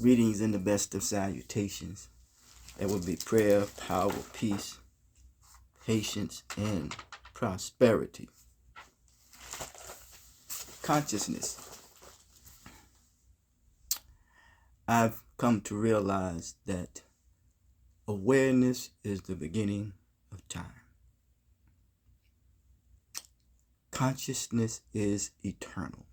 Greetings in the best of salutations. That would be prayer, power, peace, patience, and prosperity. Consciousness. I've come to realize that awareness is the beginning of time. Consciousness is eternal.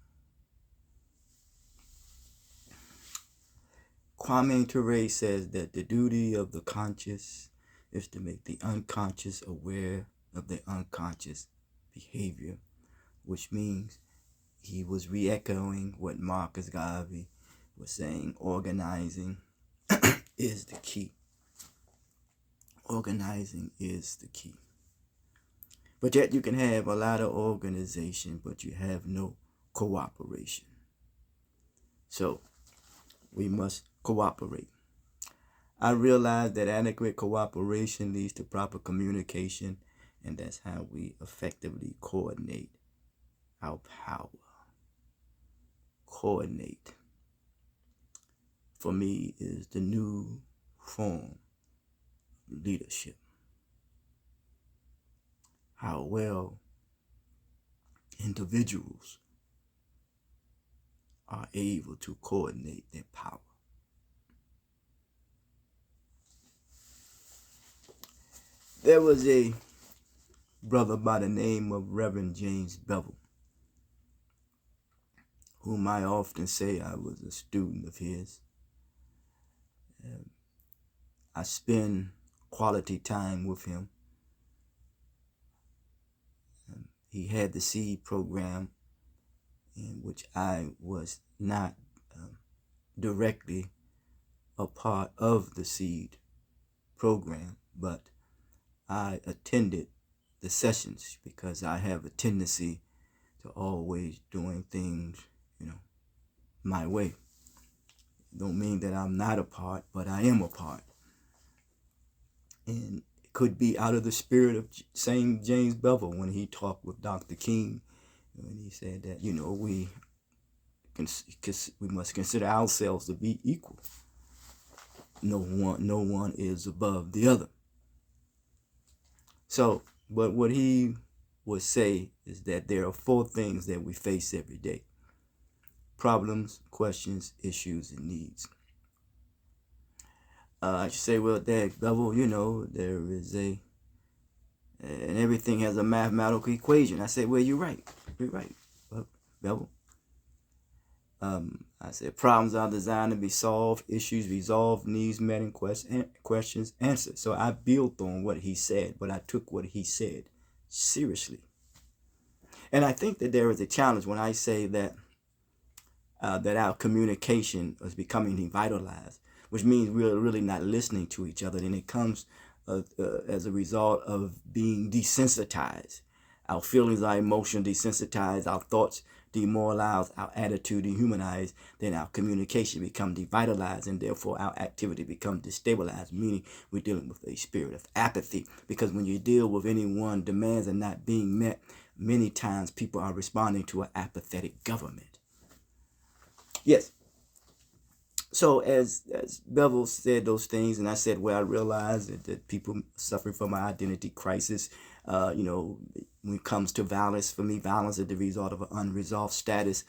Kwame Ture says that the duty of the conscious is to make the unconscious aware of the unconscious behavior, which means he was re-echoing what Marcus Garvey was saying. Organizing is the key. Organizing is the key. But yet you can have a lot of organization, but you have no cooperation. So we must cooperate. I realize that adequate cooperation leads to proper communication, and that's how we effectively coordinate our power. Coordinate, for me, is the new form of leadership. How well individuals are able to coordinate their power. There was a brother by the name of Reverend James Bevel, whom I often say I was a student of his. I spend quality time with him. He had the seed program, in which I was not directly a part of the seed program, but I attended the sessions because I have a tendency to always doing things, my way. Don't mean that I'm not a part, but I am a part. And it could be out of the spirit of same James Bevel when he talked with Dr. King, when he said that, we must consider ourselves to be equal. No one is above the other. So, but what he would say is that there are 4 things that we face every day: problems, questions, issues, and needs. I should say, well, Dad Bevel, there is and everything has a mathematical equation. I said, well, you're right. You're right, Bevel. I said, problems are designed to be solved, issues resolved, needs met, and questions answered. So I built on what he said, but I took what he said seriously. And I think that there is a challenge when I say that that our communication is becoming revitalized, which means we're really not listening to each other. And it comes as a result of being desensitized. Our feelings, our emotions desensitized, our thoughts demoralized, our attitude dehumanized, then our communication becomes devitalized, and therefore our activity becomes destabilized, meaning we're dealing with a spirit of apathy. Because when you deal with anyone, demands are not being met, many times people are responding to an apathetic government. Yes. So as Bevel said those things, and I said, well, I realized that people suffering from an identity crisis. When it comes to violence, for me, violence is the result of an unresolved status.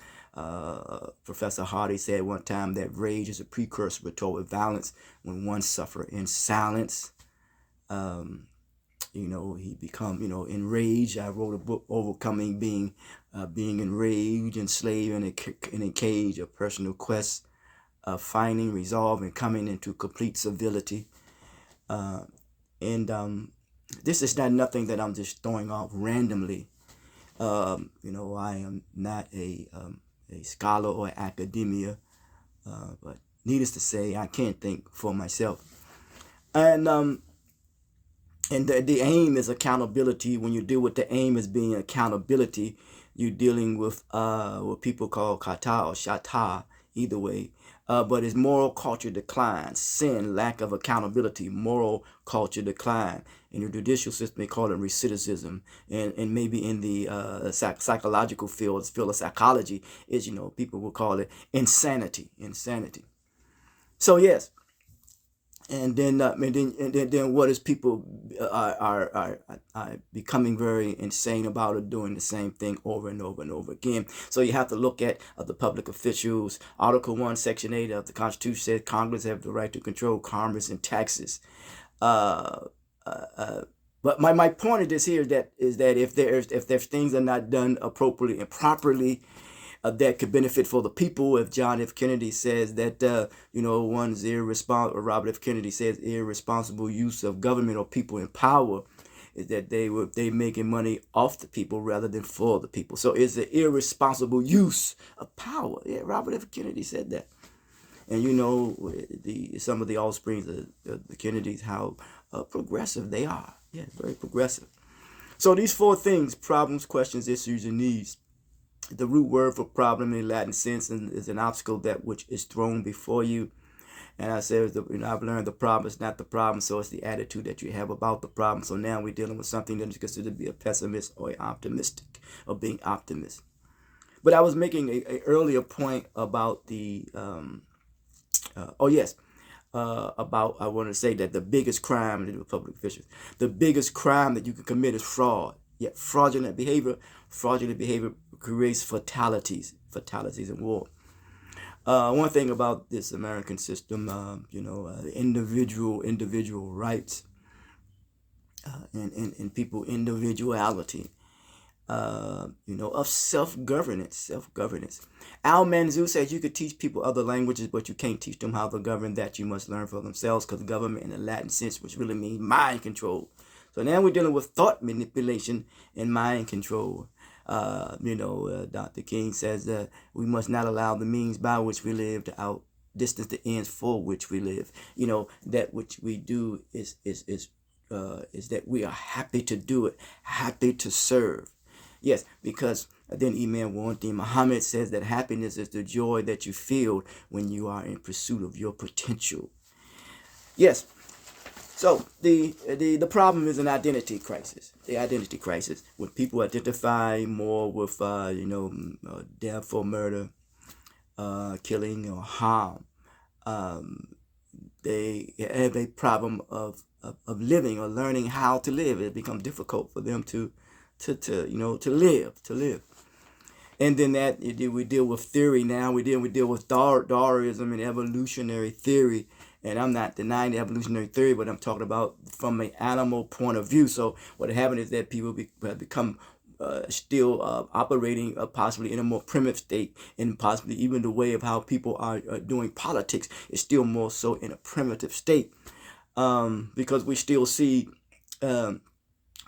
Professor Hardy said one time that rage is a precursor toward violence. When one suffers in silence, he become, enraged. I wrote a book, Overcoming Being Enraged, Enslaved, in a Cage, a personal quest of finding, resolving, coming into complete civility. This is not nothing that I'm just throwing off randomly. I am not a scholar or academia, but needless to say, I can't think for myself. And the aim is accountability. When you deal with the aim as being accountability, you're dealing with what people call kata or shata, either way. But it's moral culture decline, sin, lack of accountability, moral culture decline. In the judicial system, they call it recidivism. And maybe in the psychological field of psychology, people will call it insanity. So yes, and then what is people are becoming very insane about, or doing the same thing over and over and over again. So you have to look at the public officials. Article 1, Section 8 of the Constitution says Congress have the right to control commerce and taxes. Uh, uh, uh, but my point of this here is that if there's things are not done appropriately and properly, that could benefit for the people. If John F. Kennedy says that, one's irresponsible, or Robert F. Kennedy says irresponsible use of government or people in power is that they making money off the people rather than for the people. So it's an irresponsible use of power. Yeah, Robert F. Kennedy said that. And some of the offsprings of the Kennedys, how progressive they are. Yeah, very progressive. So these four things: problems, questions, issues, and needs. The root word for problem in Latin sense is an obstacle that which is thrown before you. And I said, I've learned the problem is not the problem, so it's the attitude that you have about the problem. So now we're dealing with something that is considered to be a pessimist or an optimistic, or being optimist. But I was making a earlier point about the, I want to say that the biggest crime in the public officials, the biggest crime that you can commit is fraud. Yet fraudulent behavior creates fatalities in war. One thing about this American system, individual rights, and people individuality, of self-governance. Al Manzou says you could teach people other languages, but you can't teach them how to govern. That you must learn for themselves, because government in the Latin sense, which really means mind control. So now we're dealing with thought manipulation and mind control. Dr. King says that we must not allow the means by which we live to outdistance the ends for which we live. That which we do is that we are happy to do it, happy to serve. Yes, because then Imam Wardi Muhammad says that happiness is the joy that you feel when you are in pursuit of your potential. Yes. So the problem is an identity crisis. The identity crisis, when people identify more with death or murder, killing or harm, they have a problem of living or learning how to live. It becomes difficult for them to live. And then that we deal with theory now. We deal with Darwinism and evolutionary theory. And I'm not denying the evolutionary theory, but I'm talking about from an animal point of view. So what happened is that people become still operating possibly in a more primitive state, and possibly even the way of how people are doing politics is still more so in a primitive state, because we still see the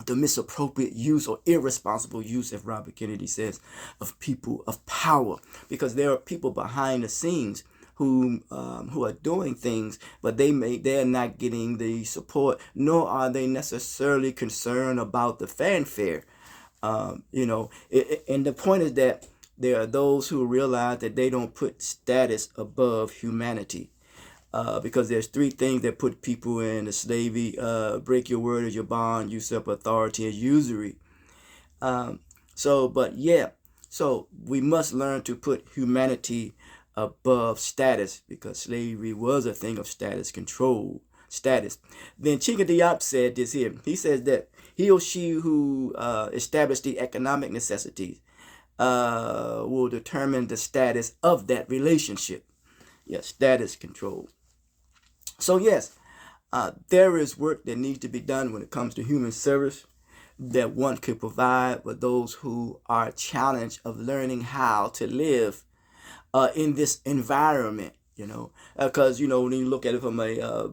misappropriate use or irresponsible use, as Robert Kennedy says, of people of power, because there are people behind the scenes who are doing things, but they're not getting the support, nor are they necessarily concerned about the fanfare. And the point is that there are those who realize that they don't put status above humanity. Because there's three things that put people in slavery: break your word as your bond, usurp authority as usury. So we must learn to put humanity above status, because slavery was a thing of status control. Then Chinga Diop said this here. He says that he or she who established the economic necessities will determine the status of that relationship. Yes, status control. So yes, there is work that needs to be done when it comes to human service that one could provide for those who are challenged of learning how to live in this environment. Because when you look at it from a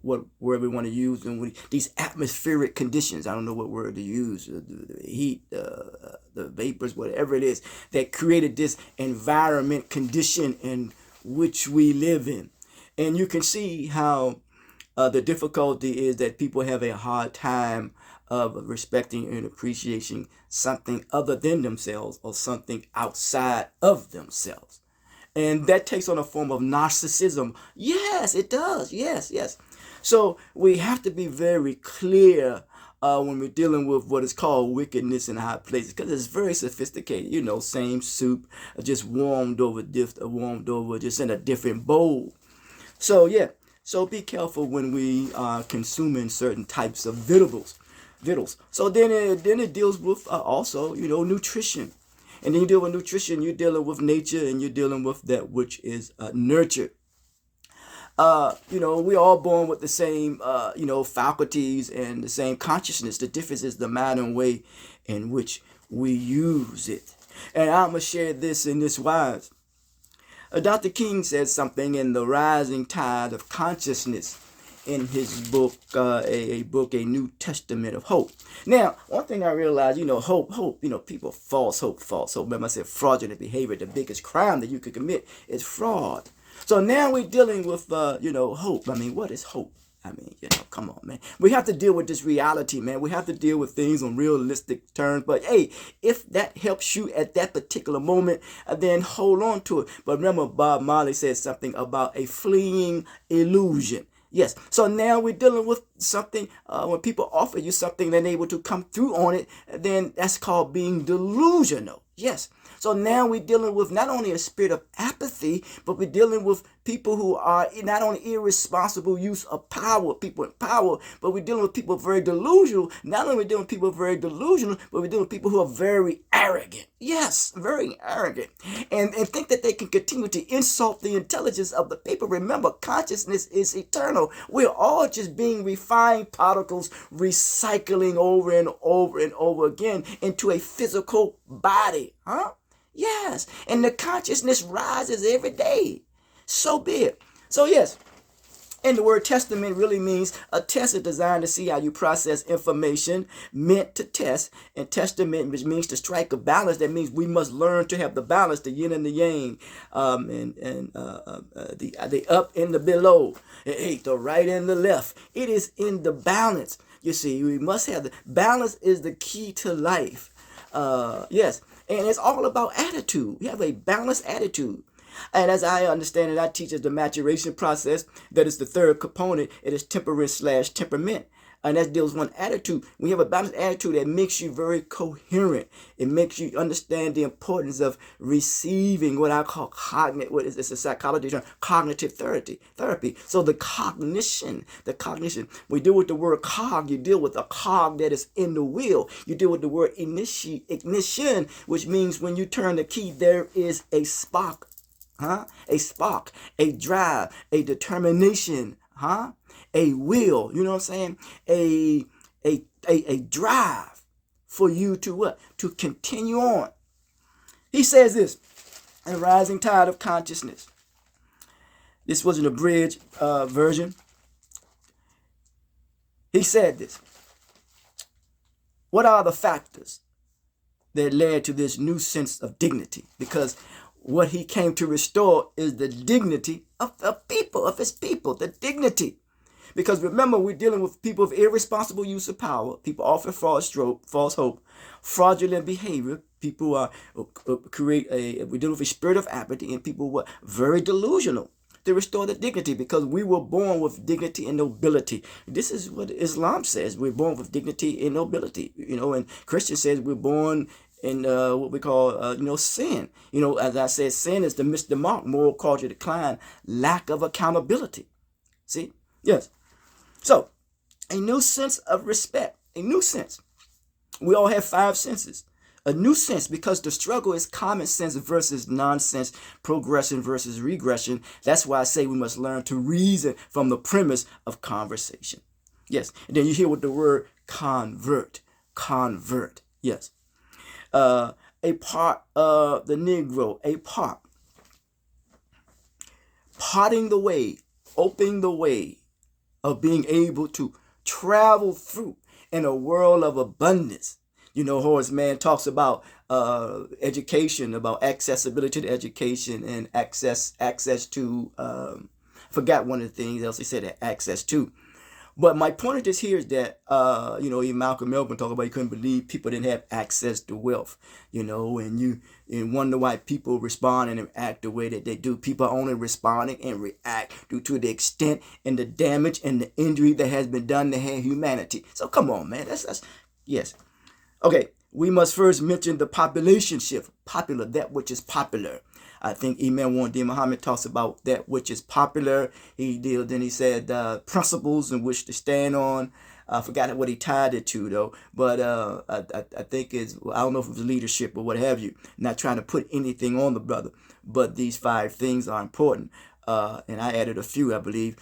what word we want to use, and these atmospheric conditions, I don't know what word to use, the heat, the vapors, whatever it is, that created this environment condition in which we live in. And you can see how the difficulty is that people have a hard time of respecting and appreciating something other than themselves, or something outside of themselves. And that takes on a form of narcissism. Yes, it does. Yes. So we have to be very clear when we're dealing with what is called wickedness in high places, because it's very sophisticated. Same soup, just warmed over, just in a different bowl. So yeah, so be careful when we are consuming certain types of Vittles. So then it deals with also nutrition, and then you deal with nutrition. You're dealing with nature, and you're dealing with that which is nurtured. We all born with the same, faculties and the same consciousness. The difference is the modern way in which we use it. And I'm going to share this in this wise. Dr. King said something in The Rising Tide of Consciousness in his book, a New Testament of Hope. Now, one thing I realized, hope, people, false hope. Remember I said fraudulent behavior, the biggest crime that you could commit is fraud. So now we're dealing with, hope. I mean, what is hope? I mean, come on, man. We have to deal with this reality, man. We have to deal with things on realistic terms. But hey, if that helps you at that particular moment, then hold on to it. But remember, Bob Marley said something about a fleeing illusion. Yes. So now we're dealing with something, when people offer you something and they're able to come through on it, then that's called being delusional. Yes. So now we're dealing with not only a spirit of apathy, but we're dealing with people who are not only irresponsible use of power, people in power, but we're dealing with people very delusional. Not only are we dealing with people very delusional, but we're dealing with people who are very arrogant. Yes, very arrogant. And think that they can continue to insult the intelligence of the people. Remember, consciousness is eternal. We're all just being refined particles, recycling over and over and over again into a physical body. Huh? Yes. And the consciousness rises every day. So be it. So yes. And the word testament really means a test is designed to see how you process information meant to test. And testament, which means to strike a balance. That means we must learn to have the balance, the yin and the yang, the up and the below, the right and the left. It is in the balance. You see, we must have the balance is the key to life. Yes. And it's all about attitude. We have a balanced attitude. And as I understand it, I teach the maturation process. That is the third component. It is temperament/temperament. And that deals with one attitude. We have a balanced attitude that makes you very coherent. It makes you understand the importance of receiving what I call it's a psychology term, cognitive therapy. So the cognition. We deal with the word cog. You deal with a cog that is in the wheel. You deal with the word ignition, which means when you turn the key, there is a spark. A spark, a drive, a determination, a will, you know what I'm saying? A drive for you to what? To continue on. He says this, a rising tide of consciousness. This was an abridged version. He said this. What are the factors that led to this new sense of dignity? Because what he came to restore is the dignity of the people, of his people, the dignity. Because remember, we're dealing with people of irresponsible use of power, people offer false hope, fraudulent behavior, people are we're dealing with a spirit of apathy, and people were very delusional. To restore the dignity, because we were born with dignity and nobility. This is what Islam says. We're born with dignity and nobility. And Christian says we're born in what we call, sin. As I said, sin is to miss the mark, moral culture decline, lack of accountability. See? Yes. So, a new sense of respect, a new sense. We all have 5 senses. A new sense, because the struggle is common sense versus nonsense, progression versus regression. That's why I say we must learn to reason from the premise of conversation. Yes. And then you hear with the word convert. Yes. A part of the Negro, parting the way, opening the way of being able to travel through in a world of abundance. Horace Mann talks about education, about accessibility to education and access to, forgot one of the things else he said, access to. But my point of this here is that, even Malcolm Melvin talked about he couldn't believe people didn't have access to wealth, and wonder why people respond and act the way that they do. People are only responding and react due to the extent and the damage and the injury that has been done to humanity. So come on, man. That's yes. Okay, we must first mention the population shift. Popular, that which is popular. I think Imam Wandi Muhammad talks about that which is popular. Then he said principles in which to stand on. I forgot what he tied it to though, but I think I don't know if it was leadership or what have you. Not trying to put anything on the brother, but these 5 things are important. And I added a few, I believe,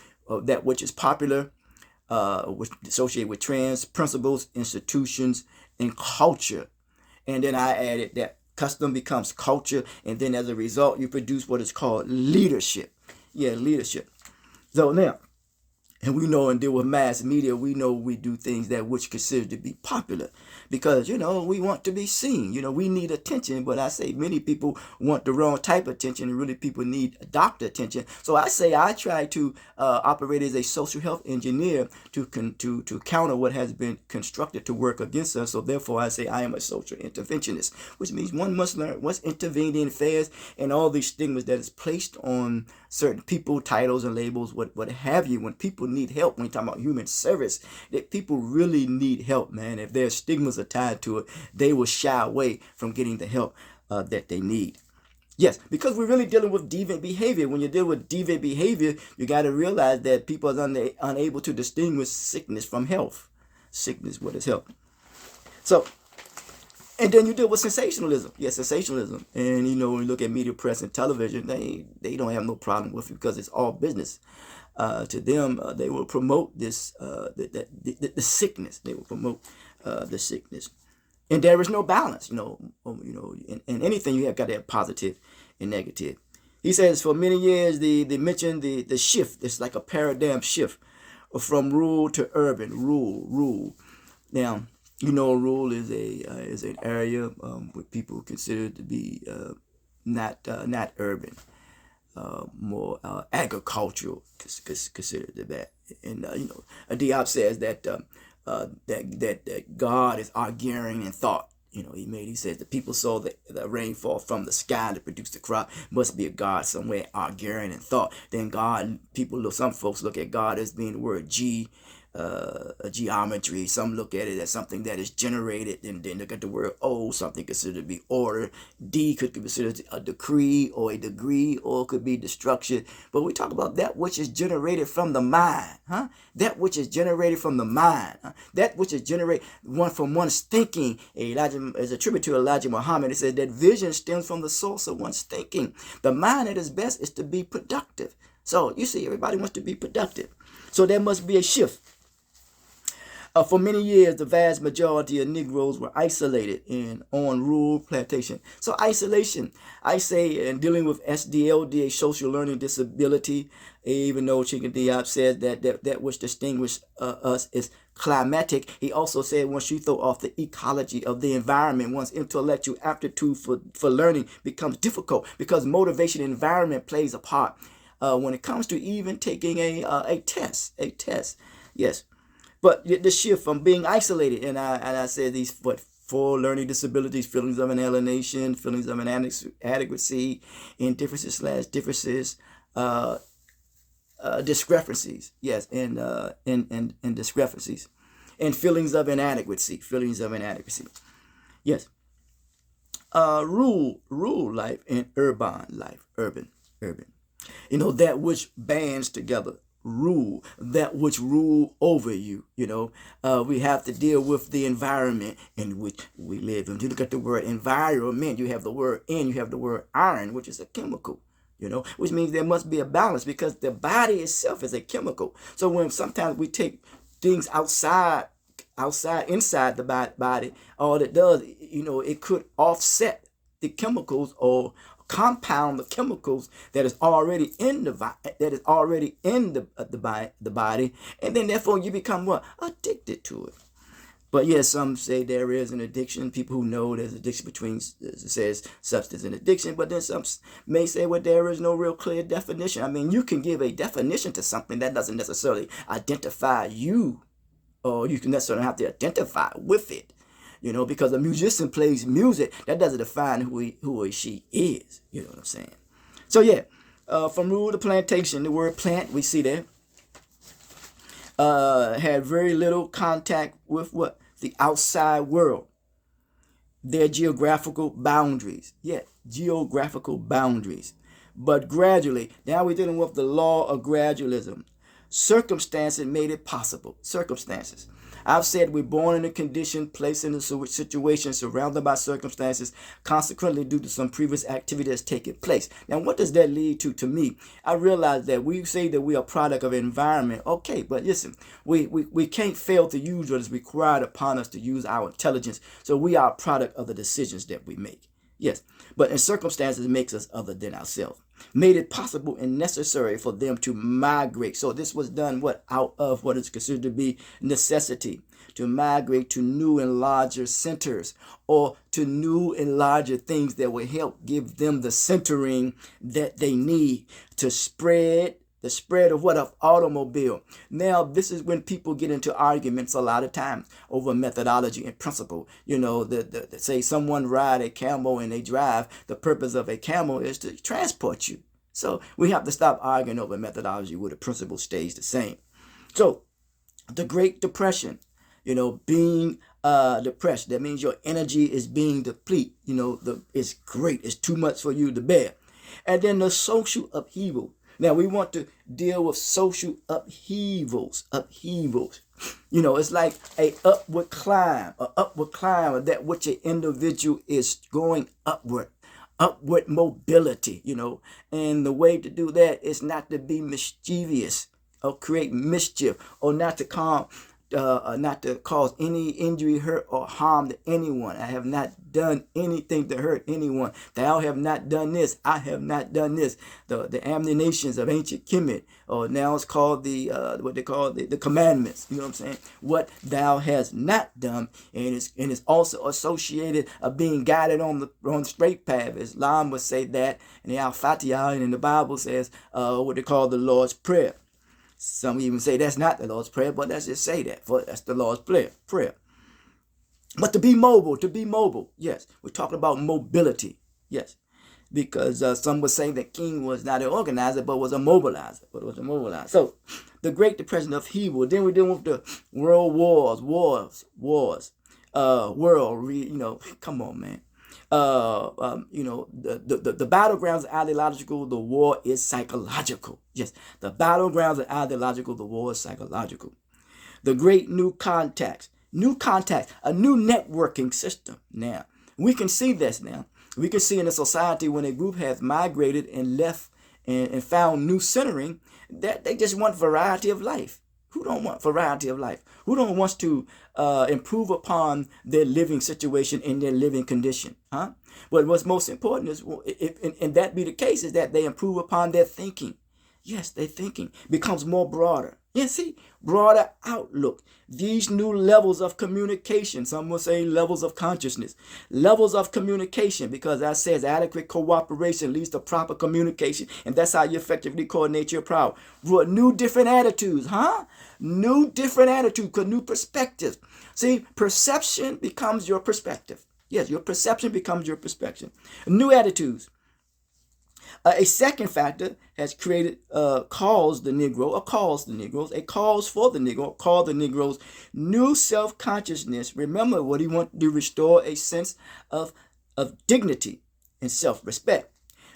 that which is popular, which associated with trends, principles, institutions, and culture. And then I added that custom becomes culture, and then as a result, you produce what is called leadership. Yeah, leadership. So now, and we know and deal with mass media, we know we do things that which considered to be popular because, we want to be seen. We need attention, but I say many people want the wrong type of attention and really people need doctor attention. So I say I try to operate as a social health engineer to counter what has been constructed to work against us. So therefore I say I am a social interventionist, which means one must learn what's intervened in affairs and all these stigmas that is placed on certain people, titles and labels, what have you. When people need help, when you talk about human service, that people really need help, man. If their stigmas are tied to it, they will shy away from getting the help that they need. Yes, because we're really dealing with deviant behavior. When you deal with deviant behavior, you got to realize that people are unable to distinguish sickness from health. Sickness, what is health? So, and then you deal with sensationalism. Yes, sensationalism. And, when you look at media, press, and television, they don't have no problem with it because it's all business. To them, they will promote this, the sickness. They will promote the sickness. And there is no balance, in anything you have got to have positive and negative. He says for many years, they mentioned the shift. It's like a paradigm shift from rural to urban. Rural. Now, rural is an area where people consider to be not urban, more agricultural considered that. And Diop says that that God is auguring in thought. He says the people saw the rainfall from the sky to produce the crop. Must be a God somewhere auguring in thought. Then some folks look at God as being the word geometry. Some look at it as something that is generated, and then look at the word O, something considered to be order. D could be considered a decree or a degree, or it could be destruction. But we talk about that which is generated from the mind, that which is generated from the mind, that which is generated from one's thinking. Elijah is attributed to Elijah Muhammad. It says that vision stems from the source of one's thinking. The mind at its best is to be productive. So you see, everybody wants to be productive. So there must be a shift. For many years, the vast majority of Negroes were isolated on rural plantation. So isolation, I say, in dealing with SDLD, a social learning disability, even though Chicken Diop said that which distinguishes us is climatic, he also said once you throw off the ecology of the environment, one's intellectual aptitude for learning becomes difficult because motivation and environment plays a part when it comes to even taking a test. Yes. But the shift from being isolated, and I said these 4 learning disabilities: feelings of alienation, feelings of inadequacy, indifferences / differences, discrepancies. Yes, and discrepancies, and feelings of inadequacy. Yes. Rural life and urban life. Urban. That which bands together. Rule, that which rule over you. We have to deal with the environment in which we live. And you look at the word environment, you have the word you have the word iron, which is a chemical, which means there must be a balance because the body itself is a chemical. So when sometimes we take things inside the body, all it does, it could offset the chemicals or compound the chemicals that is already in the body, and then therefore you become what? Addicted to it. But yes, some say there is an addiction. People who know there's addiction between, it says substance and addiction. But then some may say, well, there is no real clear definition. I mean, you can give a definition to something that doesn't necessarily identify you, or you can necessarily have to identify with it. You know, because a musician plays music, that doesn't define who or she is. You know what I'm saying? So yeah, from Rule to Plantation, the word plant, we see there, had very little contact with what? The outside world. Their geographical boundaries. Yeah, geographical boundaries. But gradually, now we're dealing with the law of gradualism. Circumstances made it possible. Circumstances. I've said we're born in a condition, placed in a situation, surrounded by circumstances, consequently due to some previous activity that's taken place. Now, what does that lead to? To me, I realize that we say that we are a product of environment. Okay, but listen, we can't fail to use what is required upon us to use our intelligence. So we are a product of the decisions that we make. Yes, but in circumstances it makes us other than ourselves. Made it possible and necessary for them to migrate. So this was done out of what is considered to be necessity, to migrate to new and larger centers, or to new and larger things that will help give them the centering that they need to spread. The spread of what? Of automobile. Now, this is when people get into arguments a lot of times over methodology and principle. You know, say someone ride a camel and they drive. The purpose of a camel is to transport you. So we have to stop arguing over methodology where the principle stays the same. So the Great Depression, you know, being depressed, that means your energy is being depleted. You know, it's great. It's too much for you to bear. And then the social upheaval. Now, we want to deal with social upheavals. You know, it's like an upward climb, that which an individual is going upward mobility, you know. And the way to do that is not to be mischievous or create mischief, or not to cause any injury, hurt, or harm to anyone. I have not done anything to hurt anyone. Thou have not done this. I have not done this. The ammunitions of ancient Kemet, or now it's called what they call the commandments. You know what I'm saying? What thou hast not done, and it's also associated of being guided on the straight path. Islam would say that, and the Al-Fatiha, and in the Bible says what they call the Lord's Prayer. Some even say that's not the Lord's Prayer, but let's just say that, for that's the Lord's prayer. But to be mobile, yes. We're talking about mobility, yes. Because some would say that King was not an organizer, but was a mobilizer. So, the Great Depression of upheaval. Then we're dealing with the world wars. You know, come on, man. You know, the battlegrounds are ideological, the war is psychological. Yes, the battlegrounds are ideological, the war is psychological. The great new contacts, a new networking system. Now, we can see this now. We can see in a society when a group has migrated and left and found new centering, that they just want variety of life. Who don't want variety of life? Who don't want to improve upon their living situation and their living condition? Huh? But what's most important is, and that be the case, is that they improve upon their thinking. Yes, their thinking becomes more broader. You see, broader outlook. These new levels of communication, some will say levels of consciousness, levels of communication, because that says adequate cooperation leads to proper communication, and that's how you effectively coordinate your power. New different attitudes, New different attitudes, new perspectives. See, perception becomes your perspective. Yes, your perception becomes your perspective. New attitudes. A second factor has calls the Negroes, called the Negroes new self-consciousness. Remember what he wanted to restore, a sense of dignity and self-respect.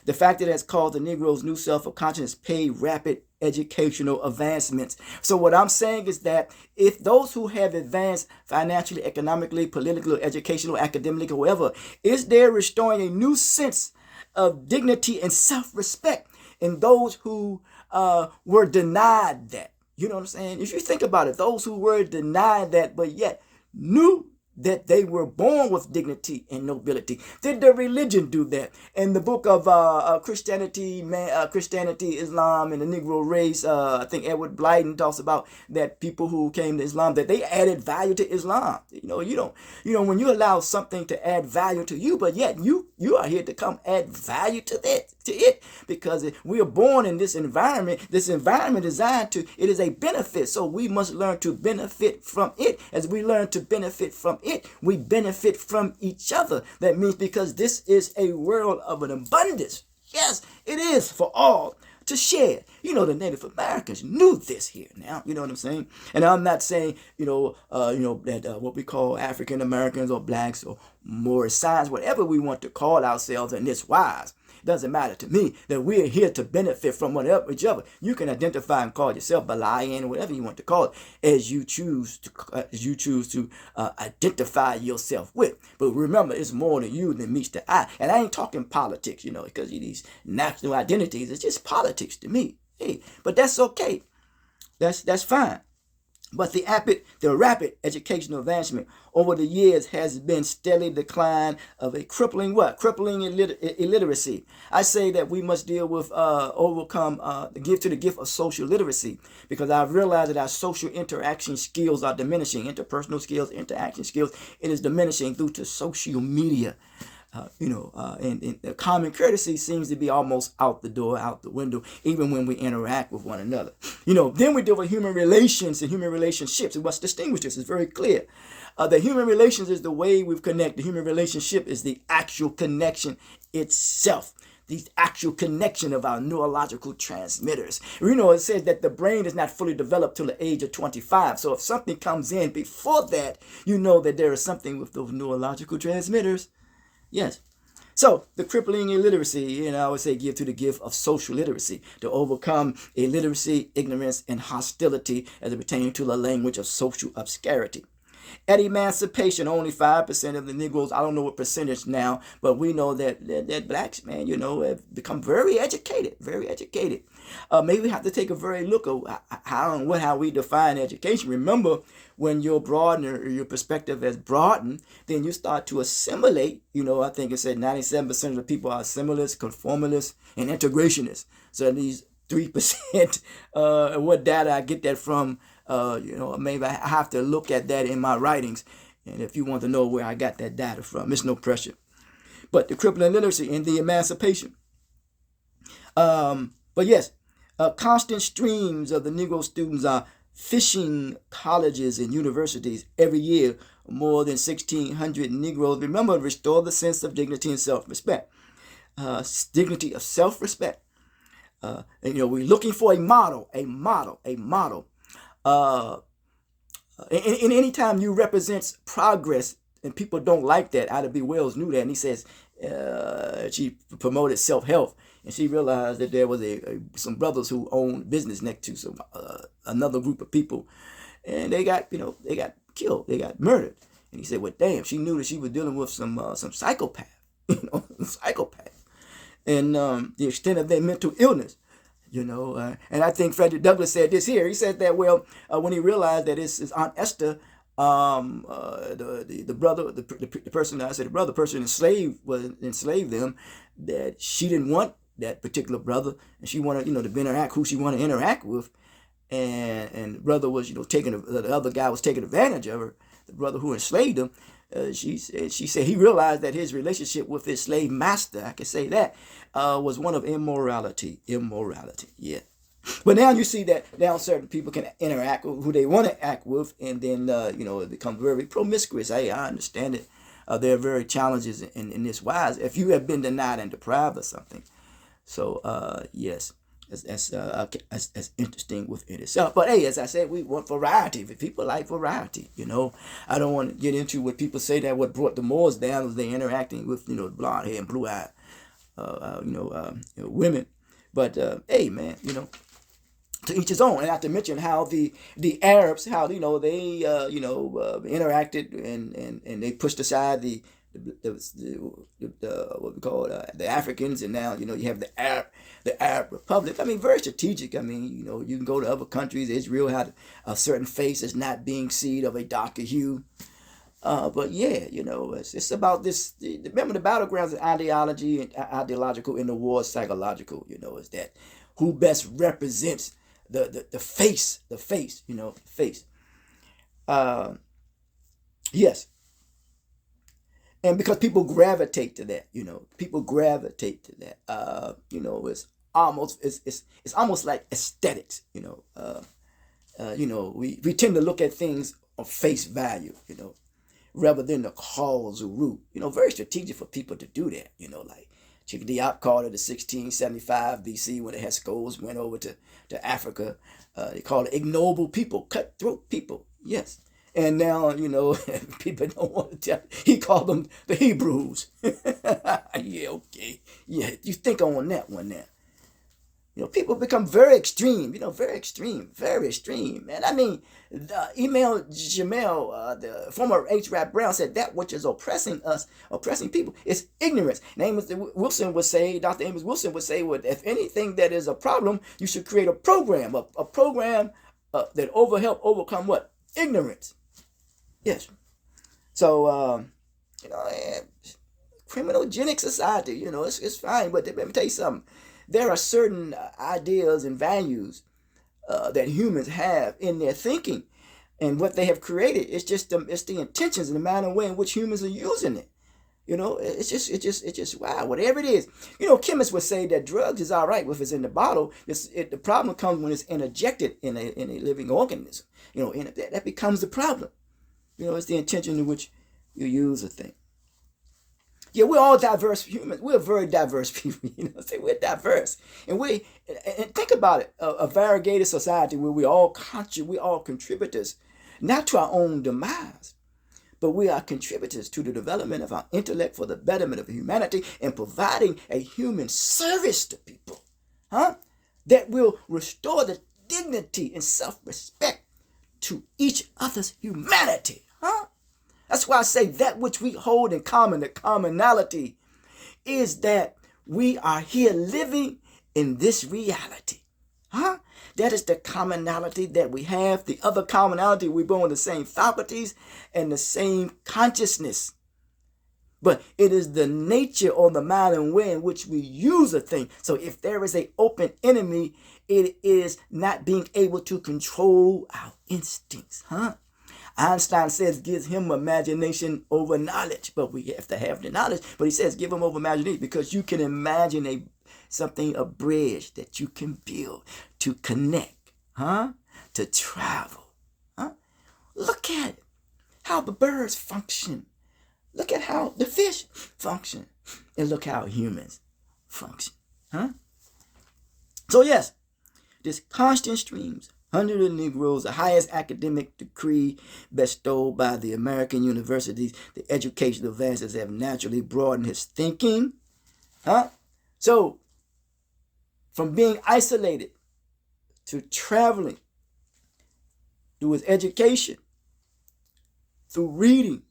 The fact that it has called the Negroes new self-consciousness paid rapid educational advancements. So what I'm saying is that if those who have advanced financially, economically, politically, educational, academically, however, is there restoring a new sense of dignity and self-respect in those who were denied that. You know what I'm saying? If you think about it, those who were denied that, but yet knew that they were born with dignity and nobility? Did their religion do that? In the book of Christianity, Islam, and the Negro race, I think Edward Blyden talks about that people who came to Islam, that they added value to Islam. When you allow something to add value to you, but yet you are here to come add value to it, because we are born in this environment. This environment designed it is a benefit, so we must learn to benefit from it. As we learn to benefit from it, we benefit from each other. That means because this is a world of an abundance. Yes, it is for all to share. The Native Americans knew this here now. You know what I'm saying? And I'm not saying, that what we call African Americans or blacks or Moorish signs, whatever we want to call ourselves in this wise. Doesn't matter to me, that we're here to benefit from each other. You can identify and call yourself Balayan, whatever you want to call it, as you choose to identify yourself with. But remember, it's more to you than meets the eye. And I ain't talking politics, because these national identities, it's just politics to me. Hey, but that's okay. That's fine. But the rapid educational advancement over the years has been steadily decline of a crippling illiteracy. I say that we must deal with, overcome the gift of social literacy, because I've realized that our social interaction skills are diminishing. Interpersonal skills, interaction skills, it is diminishing due to social media. And common courtesy seems to be almost out the window, even when we interact with one another. Then we deal with human relations and human relationships. And what's distinguished this is very clear. The human relations is the way we've connected. The human relationship is the actual connection itself. The actual connection of our neurological transmitters. It says that the brain is not fully developed till the age of 25. So if something comes in before that, you know that there is something with those neurological transmitters. Yes. So the crippling illiteracy, I would say give to the gift of social literacy, to overcome illiteracy, ignorance, and hostility as it pertains to the language of social obscurity. At emancipation, only 5% of the Negroes, I don't know what percentage now, but we know that blacks, man, have become very educated, very educated. Maybe we have to take a very look at how we define education. Remember, when you're broadened or your perspective is broadened, then you start to assimilate. I think it said 97% of the people are assimilatists, conformists, and integrationists. So these 3%, what data I get that from, maybe I have to look at that in my writings. And if you want to know where I got that data from, it's no pressure. But the crippling literacy and the emancipation. But yes, constant streams of the Negro students are fishing colleges and universities every year. More than 1,600 Negroes, remember, restore the sense of dignity and self-respect. Dignity of self-respect. We're looking for a model. And anytime you represent progress, and people don't like that, Ida B. Wells knew that, and he says she promoted self-help. And she realized that there was some brothers who owned business next to another group of people, and they got killed, they got murdered. And he said, "Well, damn!" She knew that she was dealing with some psychopath, psychopath, and the extent of their mental illness, And I think Frederick Douglass said this here. He said that when he realized that his Aunt Esther, the brother, the person that I said the brother person enslaved them, that she didn't want that particular brother, and she wanted to interact who she wanted to interact with, and brother was the other guy was taking advantage of her, the brother who enslaved him. She said he realized that his relationship with his slave master, I can say that, was one of immorality. Yeah. But now you see that now certain people can interact with who they want to act with, and then it becomes very promiscuous. I understand it. There are very challenges in this wise if you have been denied and deprived of something. So yes, that's interesting within itself. But hey, as I said, we want variety. People like variety. I don't want to get into what people say that what brought the Moors down was they interacting with blonde hair and blue eye, women. But hey, man, to each his own. And not to mention how the Arabs, how they interacted and they pushed aside the what we call the Africans, and now you have the Arab Republic. I mean, very strategic. I mean, you can go to other countries. Israel had a certain face as not being seen of a darker hue. But yeah, it's about this. Remember, the battlegrounds is ideology and ideological, and the war is psychological. Is that who best represents the face, face. Uh, yes, and because people gravitate to that, people gravitate to that. It's almost like aesthetics. We tend to look at things on face value. Rather than the causal root. Very strategic for people to do that. Like Chicken Diop called it the 1675 BC when the Hescos went over to Africa. They called it ignoble people, cutthroat people. Yes. And now, people don't want to tell. He called them the Hebrews. Yeah, okay. Yeah, you think on that one now. People become very extreme, very extreme, man. I mean, Emil Jamel, the former H. Rap Brown, said that which is oppressing us, oppressing people, is ignorance. And Amos Wilson would say, Dr. Amos Wilson would say, well, if anything that is a problem, you should create a program, a program that help overcome what? Ignorance. Yes. So, criminogenic society, it's fine, but let me tell you something. There are certain ideas and values that humans have in their thinking, and what they have created is just it's the intentions and the manner and way in which humans are using it. It's just wow. Whatever it is, chemists would say that drugs is all right if it's in the bottle. The problem comes when it's injected in a living organism. That becomes the problem. It's the intention in which you use a thing. Yeah, we're all diverse humans. We're very diverse people. We're diverse, and think about it: a variegated society where we all contributors, not to our own demise, but we are contributors to the development of our intellect for the betterment of humanity and providing a human service to people, that will restore the dignity and self-respect to each other's humanity, That's why I say that which we hold in common, the commonality, is that we are here living in this reality. That is the commonality that we have. The other commonality, we're born with the same faculties and the same consciousness. But it is the nature or the mind and way in which we use a thing. So if there is an open enemy, it is not being able to control our instincts. Einstein says gives him imagination over knowledge, but we have to have the knowledge. But he says give him over imagination because you can imagine a bridge that you can build to connect, to travel. Look at it, how the birds function. Look at how the fish function, and look how humans function. So yes, this constant streams. Hundreds of Negroes, the highest academic degree bestowed by the American universities, the educational advances have naturally broadened his thinking. So, from being isolated to traveling, through his education, through reading,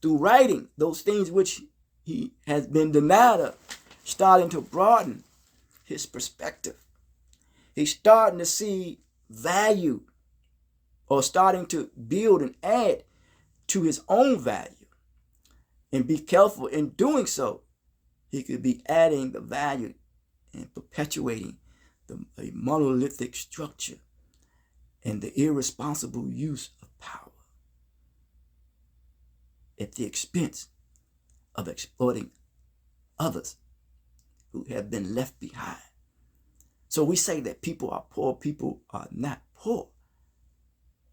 through writing, those things which he has been denied of, starting to broaden his perspective. He's starting to see value or starting to build and add to his own value. And be careful in doing so. He could be adding the value and perpetuating a monolithic structure and the irresponsible use of power at the expense of exploiting others who have been left behind. So we say that people are poor. People are not poor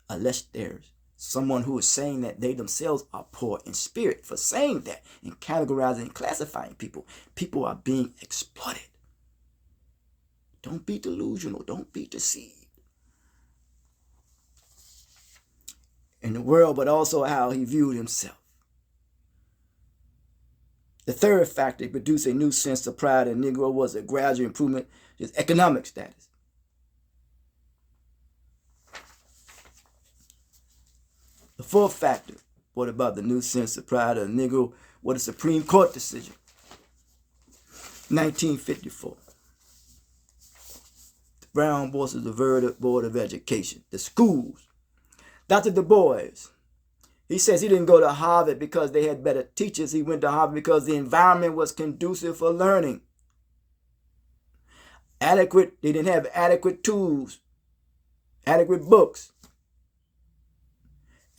unless there's someone who is saying that they themselves are poor in spirit for saying that and categorizing and classifying people. People are being exploited. Don't be delusional. Don't be deceived. In the world, but also how he viewed himself. The third factor to produce a new sense of pride in Negro was a gradual improvement in his economic status. The fourth factor brought about the new sense of pride of the Negro was the Supreme Court decision, 1954. The Brown versus the Board of Education, the schools. Dr. Du Bois He says he didn't go to Harvard because they had better teachers. He went to Harvard because the environment was conducive for learning. They didn't have adequate tools, adequate books.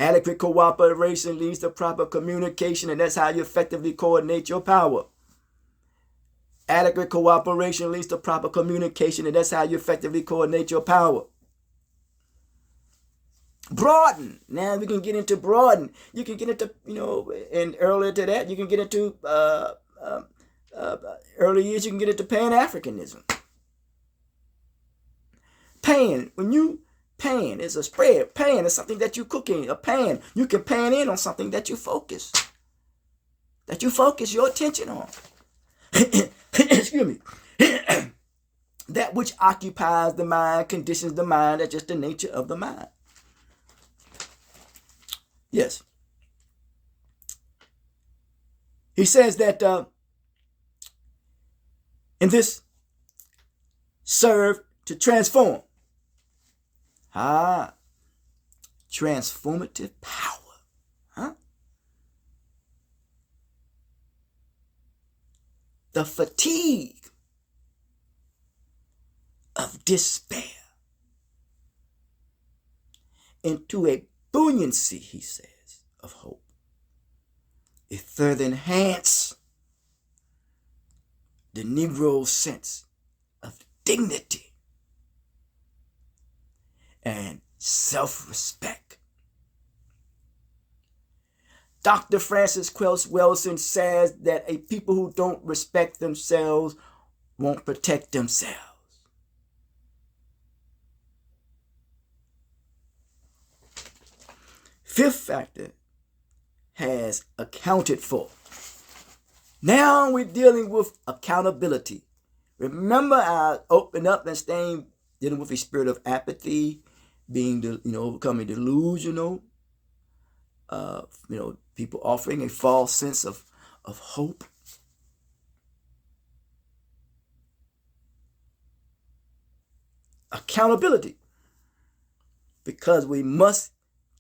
Adequate cooperation leads to proper communication, and that's how you effectively coordinate your power. Adequate cooperation leads to proper communication, and that's how you effectively coordinate your power. Broaden. Now we can get into broaden. You can get into, and earlier to that, you can get into, early years, you can get into Pan-Africanism. Pan, pan is a spread. Pan is something that you cook in. A pan, you can pan in on something that you focus your attention on. Excuse me. That which occupies the mind, conditions the mind. That's just the nature of the mind. Yes. He says that in this serve to transform. Transformative power. The fatigue of despair into a buoyancy, he says, of hope. It further enhances the Negro's sense of dignity and self-respect. Dr. Francis Quelch Wilson says that a people who don't respect themselves won't protect themselves. Fifth factor has accounted for. Now we're dealing with accountability. Remember, I opened up and staying dealing with a spirit of apathy, being, becoming delusional. People offering a false sense of hope. Accountability. Because we must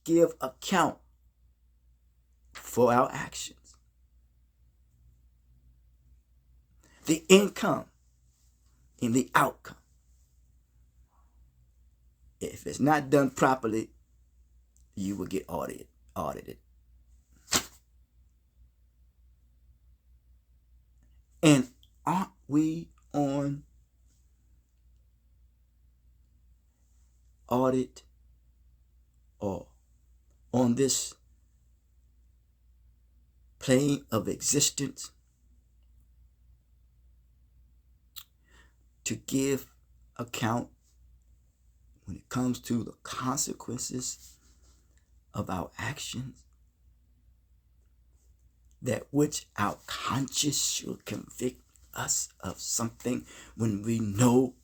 give account for our actions. The income and the outcome. If it's not done properly, you will get audited. And aren't we on audit or on this plane of existence to give account when it comes to the consequences of our actions? That which our conscience should convict us of something when we know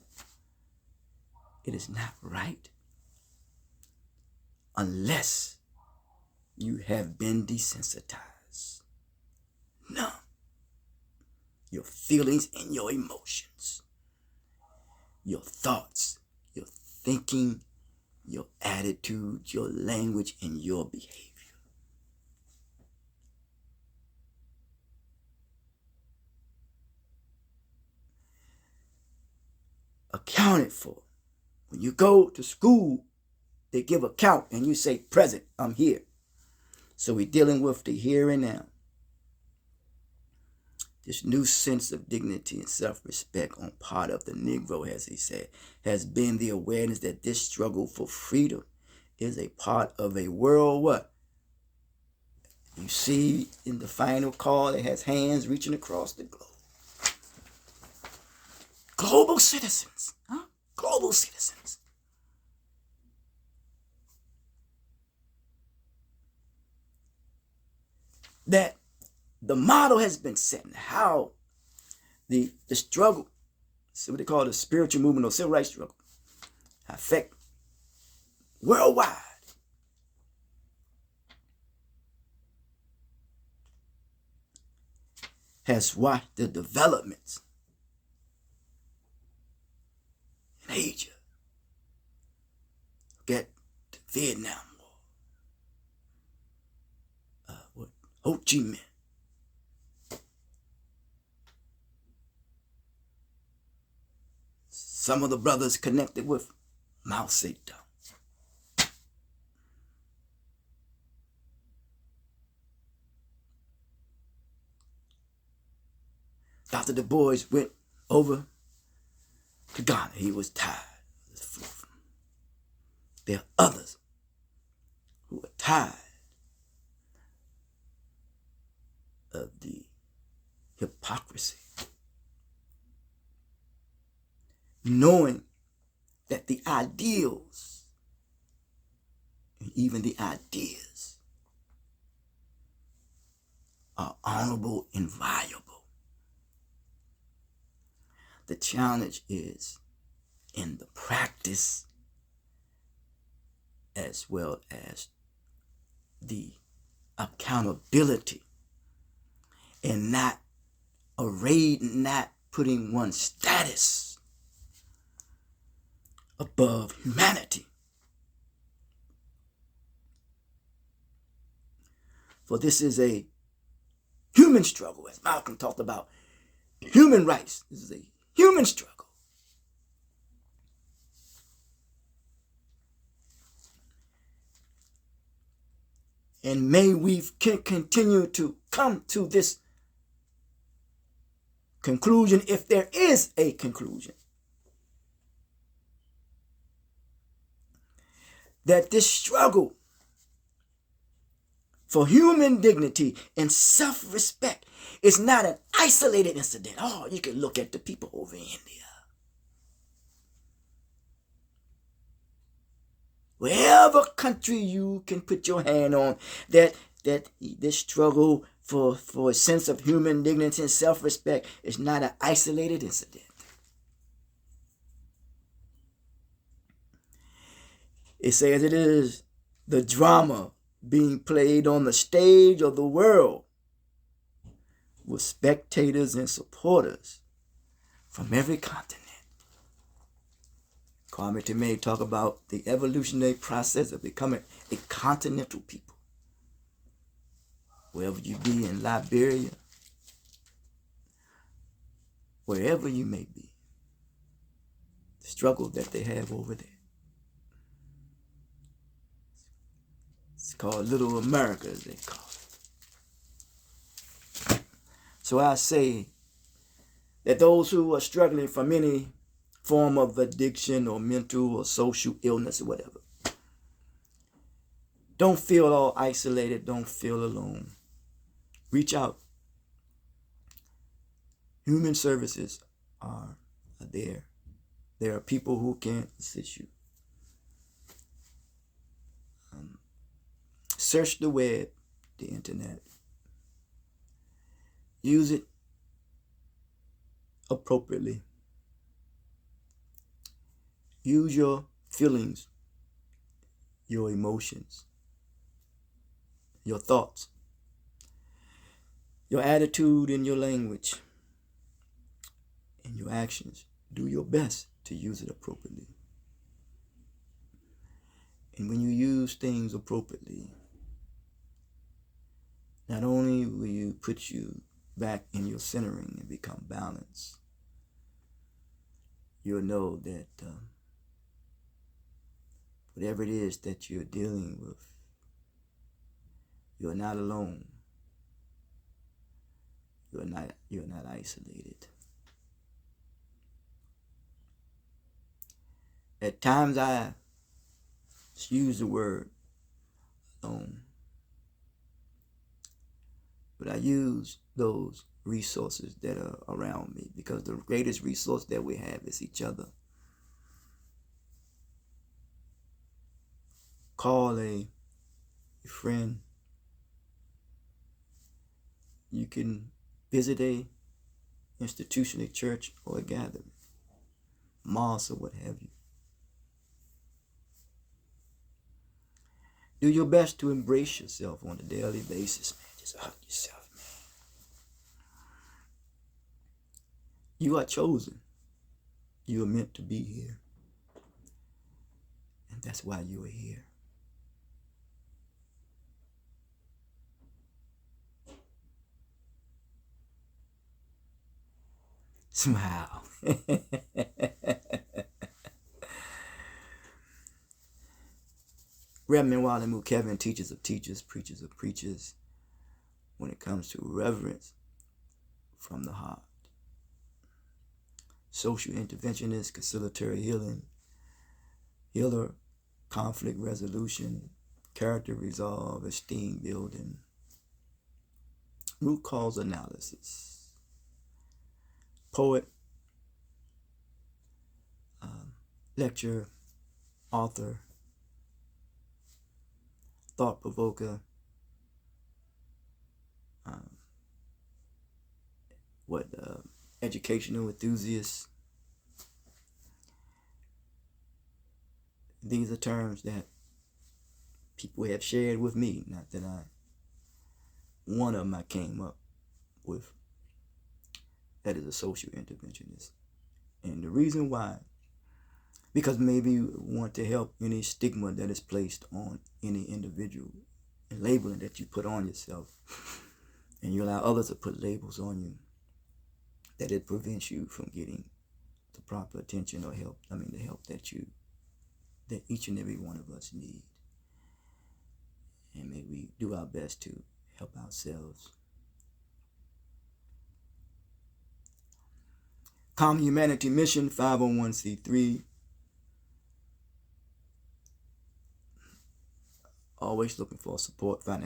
it is not right, unless you have been desensitized. No. Your feelings and your emotions, your thoughts, your thinking, your attitude, your language, and your behavior. Accounted for. When you go to school, they give account and you say, present, I'm here. So we're dealing with the here and now. This new sense of dignity and self-respect on part of the Negro, as he said, has been the awareness that this struggle for freedom is a part of a world what? You see in the final call, it has hands reaching across the globe. Global citizens, global citizens. That the model has been set, how the struggle, so what they call the spiritual movement or civil rights struggle, affect worldwide. Has watched the developments in Asia, get the Vietnam War, Ho Chi Minh. Some of the brothers connected with Mao Zedong. Dr. Du Bois went over to Ghana. He was tired of this fluff. There are others who are tired of the hypocrisy, knowing that the ideals and even the ideas are honorable and valuable. The challenge is in the practice as well as the accountability, and not putting one's status above humanity. For this is a human struggle, as Malcolm talked about human rights. This is a human struggle. And may we continue to come to this conclusion, if there is a conclusion, that this struggle for human dignity and self-respect is not an isolated incident. Oh, you can look at the people over in India. Wherever country you can put your hand on, that this struggle for a sense of human dignity and self-respect is not an isolated incident. It says it is the drama being played on the stage of the world with spectators and supporters from every continent. Kwame Tumay talk about the evolutionary process of becoming a continental people. Wherever you be in Liberia, wherever you may be, the struggle that they have over there. It's called Little America, as they call it. So I say that those who are struggling from any form of addiction or mental or social illness or whatever, don't feel all isolated, don't feel alone. Reach out. Human services are there. There are people who can assist you. Search the web, the internet. Use it appropriately. Use your feelings, your emotions, your thoughts, your attitude and your language, and your actions. Do your best to use it appropriately. And when you use things appropriately, not only will you put you back in your centering and become balanced, you'll know that whatever it is that you're dealing with, you're not alone. You're not isolated. At times I use the word alone, but I use those resources that are around me, because the greatest resource that we have is each other. Call a friend. You can visit a institution, a church, or a gathering, mosque, or what have you. Do your best to embrace yourself on a daily basis, man. Just hug yourself, man. You are chosen. You are meant to be here. And that's why you are here. Smile. Reverend Wally Kevin, teachers of teachers, preachers of preachers, when it comes to reverence from the heart. Social interventionist, conciliatory healer, conflict resolution, character resolve, esteem building, root cause analysis, poet, lecturer, author, thought provoker, educational enthusiast. These are terms that people have shared with me, not that one of them I came up with. That is a social interventionist. And the reason why, because maybe you want to help any stigma that is placed on any individual and labeling that you put on yourself, and you allow others to put labels on you, that it prevents you from getting the proper attention or help. The help that each and every one of us need. And may we do our best to help ourselves. Common Humanity Mission, 501c3. Always looking for support, financial